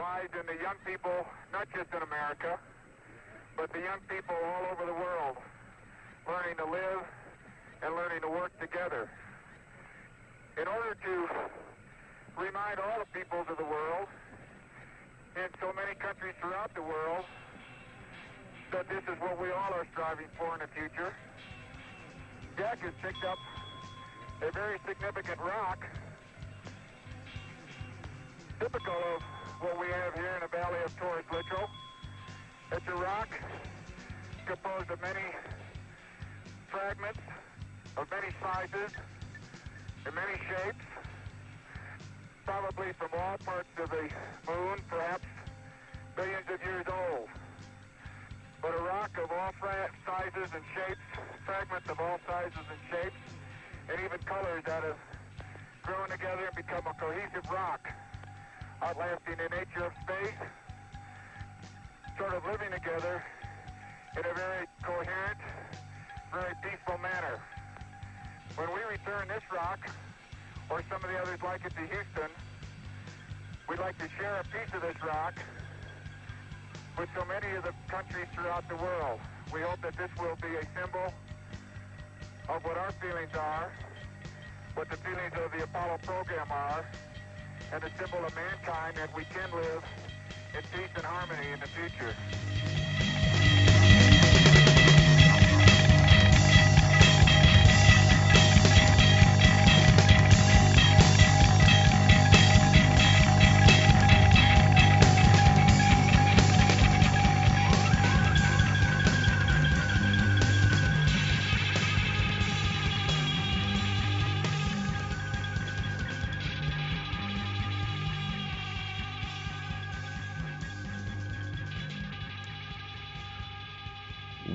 lies in the young people, not just in America, but the young people all over the world, learning to live and learning to work together. In order to remind all the peoples of the world, in so many countries throughout the world, that this is what we all are striving for in the future, Jack has picked up a very significant rock, typical of what we have here in the Valley of Torres Litro. It's a rock composed of many fragments, of many sizes, and many shapes, probably from all parts of the moon, perhaps billions of years old. But a rock of all sizes and shapes, fragments of all sizes and shapes, and even colors that have grown together and become a cohesive rock, outlasting the nature of space, sort of living together in a very coherent, very peaceful manner. When we return this rock, or some of the others like it to Houston, we'd like to share a piece of this rock with so many of the countries throughout the world. We hope that this will be a symbol of what our feelings are, what the feelings of the Apollo program are, and a symbol of mankind that we can live in peace and harmony in the future.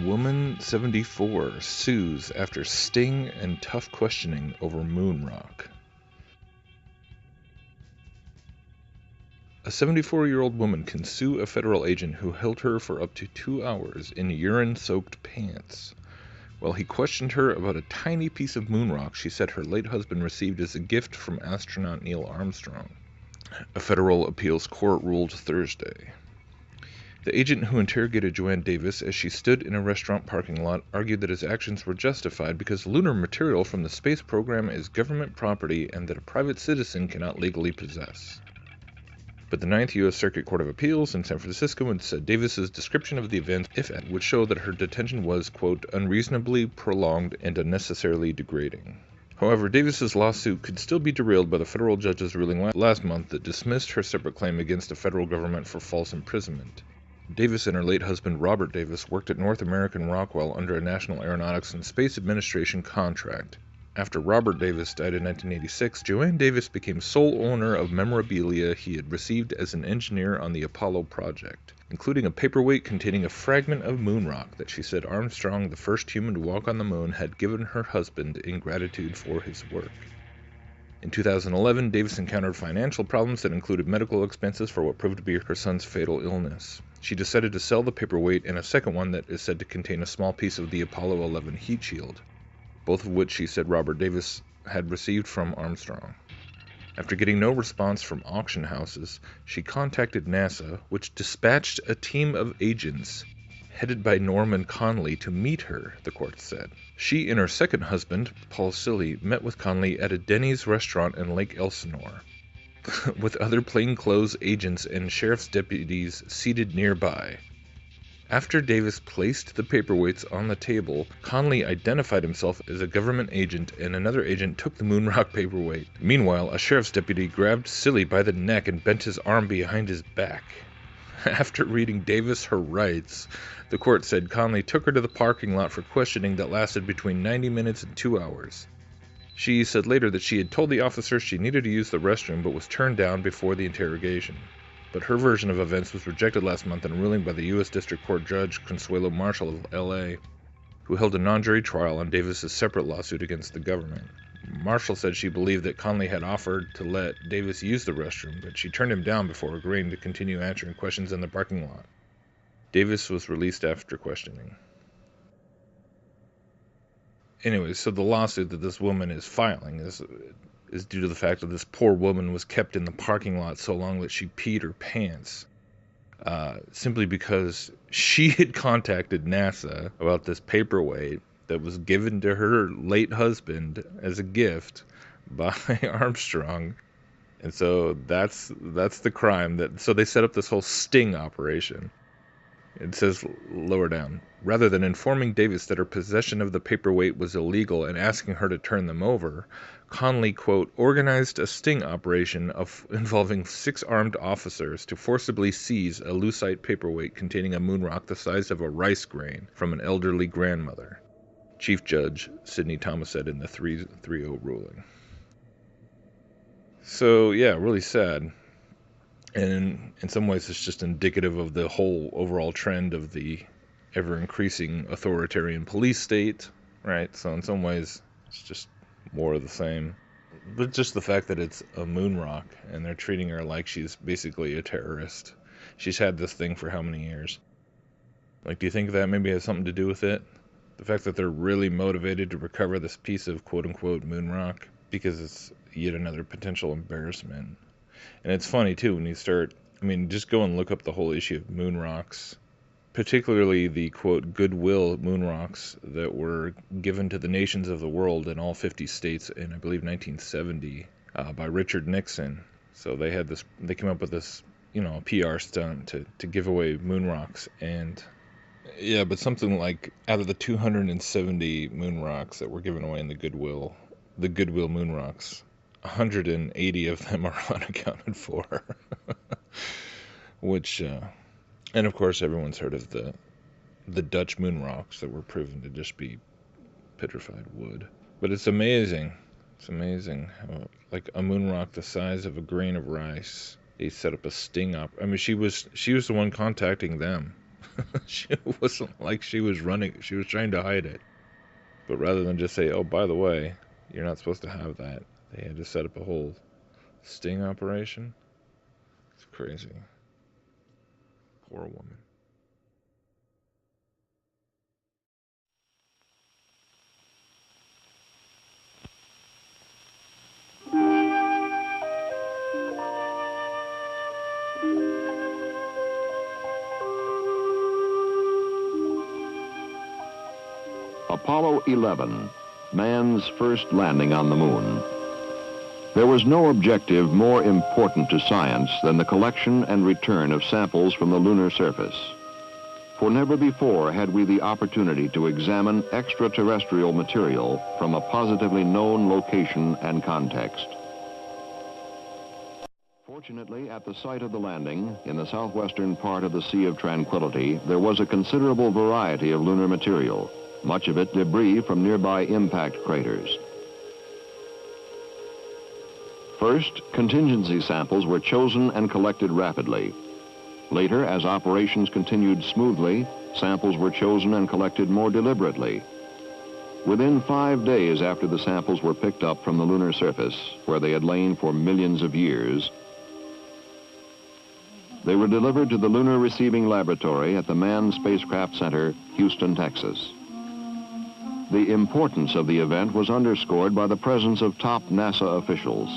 Woman 74 sues after sting and tough questioning over moon rock. A 74-year-old woman can sue a federal agent who held her for up to 2 hours in urine-soaked pants. While he questioned her about a tiny piece of moon rock she said her late husband received as a gift from astronaut Neil Armstrong. A federal appeals court ruled Thursday. The agent who interrogated Joanne Davis as she stood in a restaurant parking lot argued that his actions were justified because lunar material from the space program is government property and that a private citizen cannot legally possess. But the Ninth U.S. Circuit Court of Appeals in San Francisco had said Davis's description of the event, if any, would show that her detention was, quote, unreasonably prolonged and unnecessarily degrading. However, Davis's lawsuit could still be derailed by the federal judge's ruling last month that dismissed her separate claim against the federal government for false imprisonment. Davis and her late husband Robert Davis worked at North American Rockwell under a National Aeronautics and Space Administration contract. After Robert Davis died in 1986, Joanne Davis became sole owner of memorabilia he had received as an engineer on the Apollo project, including a paperweight containing a fragment of moon rock that she said Armstrong, the first human to walk on the moon, had given her husband in gratitude for his work. In 2011, Davis encountered financial problems that included medical expenses for what proved to be her son's fatal illness. She decided to sell the paperweight and a second one that is said to contain a small piece of the Apollo 11 heat shield, both of which she said Robert Davis had received from Armstrong. After getting no response from auction houses, she contacted NASA, which dispatched a team of agents headed by Norman Conley to meet her, the court said. She and her second husband, Paul Silly, met with Conley at a Denny's restaurant in Lake Elsinore, with other plainclothes agents and sheriff's deputies seated nearby. After Davis placed the paperweights on the table, Conley identified himself as a government agent and another agent took the moon rock paperweight. Meanwhile, a sheriff's deputy grabbed Silly by the neck and bent his arm behind his back. After reading Davis her rights, the court said Conley took her to the parking lot for questioning that lasted between 90 minutes and 2 hours. She said later that she had told the officer she needed to use the restroom but was turned down before the interrogation. But her version of events was rejected last month in a ruling by the U.S. District Court Judge Consuelo Marshall of L.A., who held a non-jury trial on Davis's separate lawsuit against the government. Marshall said she believed that Conley had offered to let Davis use the restroom, but she turned him down before agreeing to continue answering questions in the parking lot. Davis was released after questioning. Anyway, so the lawsuit that this woman is filing is is due to the fact that this poor woman was kept in the parking lot so long that she peed her pants. Simply because she had contacted NASA about this paperweight that was given to her late husband as a gift by Armstrong. And so that's the crime. So they set up this whole sting operation. It says lower down, rather than informing Davis that her possession of the paperweight was illegal and asking her to turn them over, Conley, quote, organized a sting operation involving 6 armed officers to forcibly seize a lucite paperweight containing a moon rock the size of a rice grain from an elderly grandmother. Chief Judge Sidney Thomas said in the 3-0 ruling. So, yeah, really sad. And in some ways, it's just indicative of the whole overall trend of the ever-increasing authoritarian police state, right? So in some ways, it's just more of the same. But just the fact that it's a moon rock, and they're treating her like she's basically a terrorist. She's had this thing for how many years? Like, do you think that maybe has something to do with it? The fact that they're really motivated to recover this piece of quote-unquote moon rock? Because it's yet another potential embarrassment. And it's funny, too, when you start, just go and look up the whole issue of moon rocks, particularly the, quote, Goodwill Moon Rocks that were given to the nations of the world in all 50 states in, I believe, 1970 by Richard Nixon. So they came up with this, a PR stunt to give away moon rocks. And, yeah, but something like out of the 270 moon rocks that were given away in the Goodwill Moon Rocks, 180 of them are unaccounted for. Which, and of course everyone's heard of the Dutch moon rocks that were proven to just be petrified wood. But it's amazing. It's amazing how, like, a moon rock the size of a grain of rice, they set up a sting up. She was the one contacting them. She wasn't like she was trying to hide it. But rather than just say, oh, by the way, you're not supposed to have that, they had to set up a whole sting operation. It's crazy. Poor woman. Apollo 11, man's first landing on the moon. There was no objective more important to science than the collection and return of samples from the lunar surface. For never before had we the opportunity to examine extraterrestrial material from a positively known location and context. Fortunately, at the site of the landing, in the southwestern part of the Sea of Tranquility, there was a considerable variety of lunar material, much of it debris from nearby impact craters. First, contingency samples were chosen and collected rapidly. Later, as operations continued smoothly, samples were chosen and collected more deliberately. Within 5 days after the samples were picked up from the lunar surface, where they had lain for millions of years, they were delivered to the Lunar Receiving Laboratory at the Manned Spacecraft Center, Houston, Texas. The importance of the event was underscored by the presence of top NASA officials.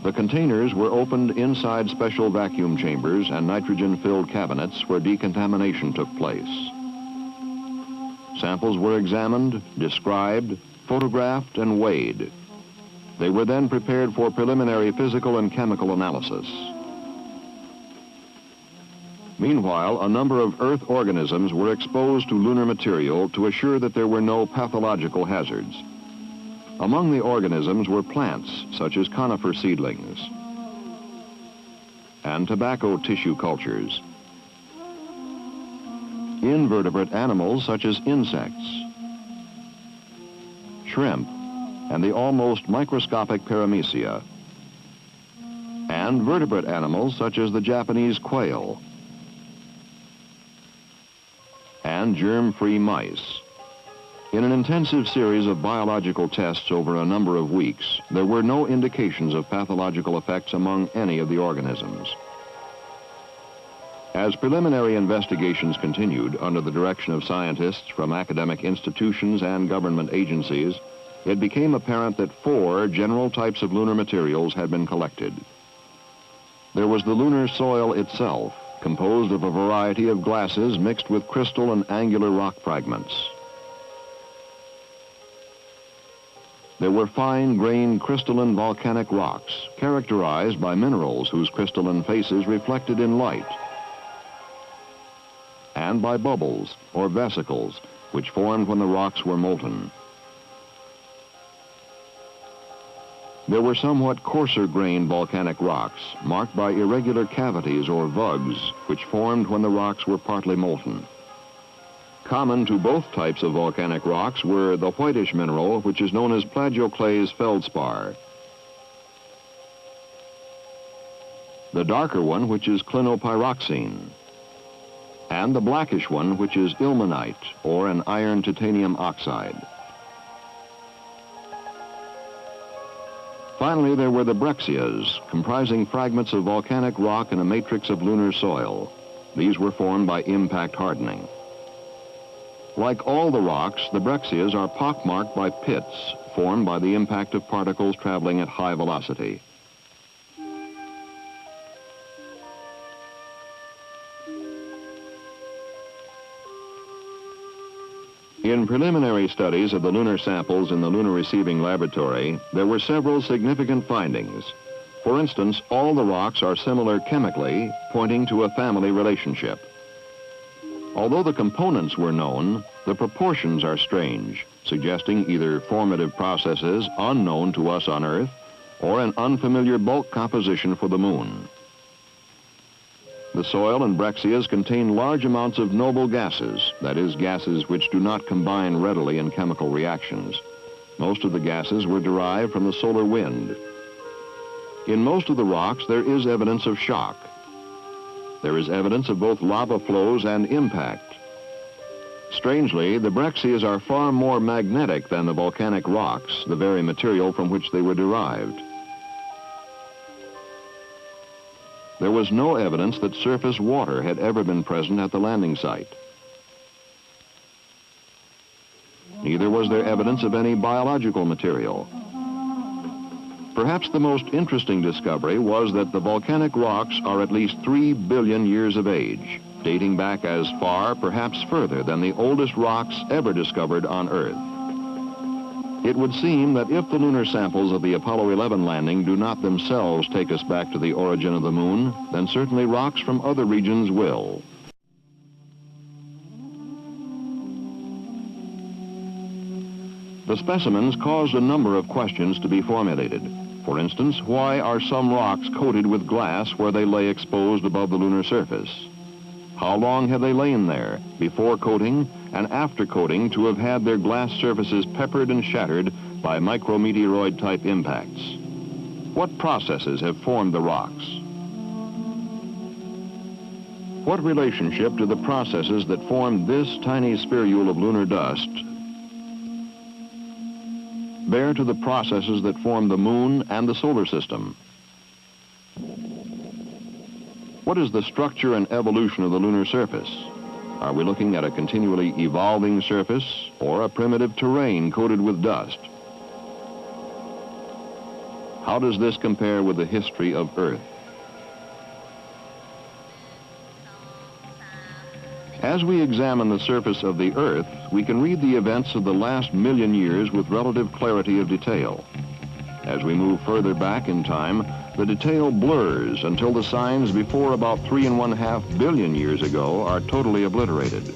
The containers were opened inside special vacuum chambers and nitrogen-filled cabinets where decontamination took place. Samples were examined, described, photographed, and weighed. They were then prepared for preliminary physical and chemical analysis. Meanwhile, a number of Earth organisms were exposed to lunar material to assure that there were no pathological hazards. Among the organisms were plants, such as conifer seedlings, and tobacco tissue cultures, invertebrate animals such as insects, shrimp, and the almost microscopic paramecia, and vertebrate animals such as the Japanese quail, and germ-free mice. In an intensive series of biological tests over a number of weeks, there were no indications of pathological effects among any of the organisms. As preliminary investigations continued under the direction of scientists from academic institutions and government agencies, it became apparent that 4 general types of lunar materials had been collected. There was the lunar soil itself, composed of a variety of glasses mixed with crystal and angular rock fragments. There were fine-grained crystalline volcanic rocks, characterized by minerals whose crystalline faces reflected in light, and by bubbles or vesicles, which formed when the rocks were molten. There were somewhat coarser-grained volcanic rocks, marked by irregular cavities or vugs, which formed when the rocks were partly molten. Common to both types of volcanic rocks were the whitish mineral, which is known as plagioclase feldspar, the darker one, which is clinopyroxene, and the blackish one, which is ilmenite, or an iron titanium oxide. Finally, there were the breccias, comprising fragments of volcanic rock in a matrix of lunar soil. These were formed by impact hardening. Like all the rocks, the breccias are pockmarked by pits formed by the impact of particles traveling at high velocity. In preliminary studies of the lunar samples in the Lunar Receiving Laboratory, there were several significant findings. For instance, all the rocks are similar chemically, pointing to a family relationship. Although the components were known, the proportions are strange, suggesting either formative processes unknown to us on Earth or an unfamiliar bulk composition for the Moon. The soil and breccias contain large amounts of noble gases, that is, gases which do not combine readily in chemical reactions. Most of the gases were derived from the solar wind. In most of the rocks, there is evidence of shock. There is evidence of both lava flows and impact. Strangely, the breccias are far more magnetic than the volcanic rocks, the very material from which they were derived. There was no evidence that surface water had ever been present at the landing site. Neither was there evidence of any biological material. Perhaps the most interesting discovery was that the volcanic rocks are at least 3 billion years of age, dating back as far, perhaps further, than the oldest rocks ever discovered on Earth. It would seem that if the lunar samples of the Apollo 11 landing do not themselves take us back to the origin of the Moon, then certainly rocks from other regions will. The specimens caused a number of questions to be formulated. For instance, why are some rocks coated with glass where they lay exposed above the lunar surface? How long have they lain there, before coating and after coating, to have had their glass surfaces peppered and shattered by micrometeoroid-type impacts? What processes have formed the rocks? What relationship do the processes that formed this tiny spherule of lunar dust bear to the processes that form the Moon and the solar system? What is the structure and evolution of the lunar surface? Are we looking at a continually evolving surface or a primitive terrain coated with dust? How does this compare with the history of Earth? As we examine the surface of the Earth, we can read the events of the last million years with relative clarity of detail. As we move further back in time, the detail blurs until the signs before about 3.5 billion years ago are totally obliterated.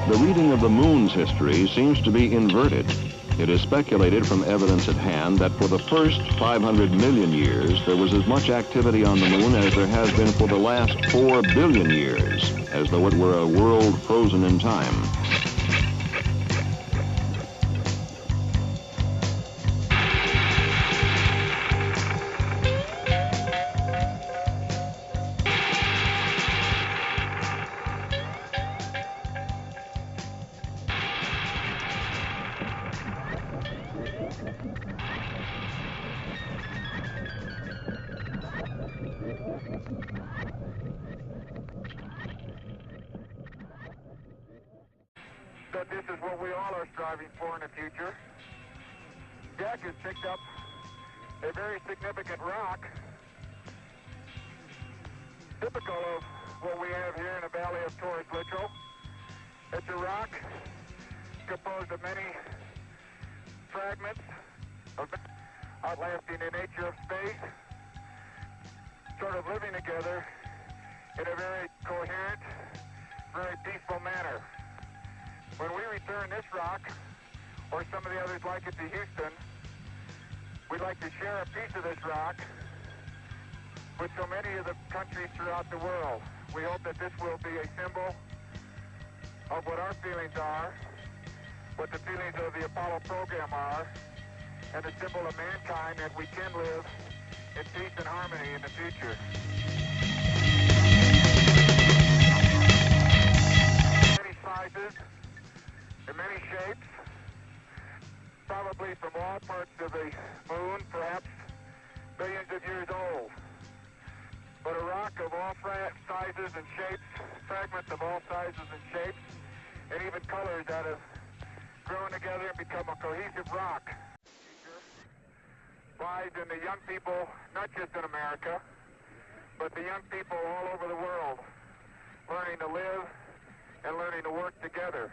The reading of the Moon's history seems to be inverted. It is speculated from evidence at hand that for the first 500 million years, there was as much activity on the Moon as there has been for the last 4 billion years, as though it were a world frozen in time. that this is what we all are striving for in the future. Jack has picked up a very significant rock, typical of what we have here in the valley of Torres Littrow. It's a rock composed of many fragments of outlasting the nature of space, sort of living together in a very coherent, very peaceful manner. When we return this rock, or some of the others like it, to Houston, we'd like to share a piece of this rock with so many of the countries throughout the world. We hope that this will be a symbol of what our feelings are, what the feelings of the Apollo program are, and a symbol of mankind that we can live in peace and harmony in the future. Many sizes and many shapes, probably from all parts of the moon, perhaps billions of years old. But a rock of all sizes and shapes, fragments of all sizes and shapes, and even colors that have grown together and become a cohesive rock. Lies in the young people, not just in America, but the young people all over the world, learning to live and learning to work together.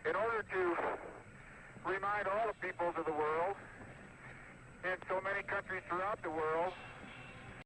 In order to remind all the peoples of the world, in so many countries throughout the world,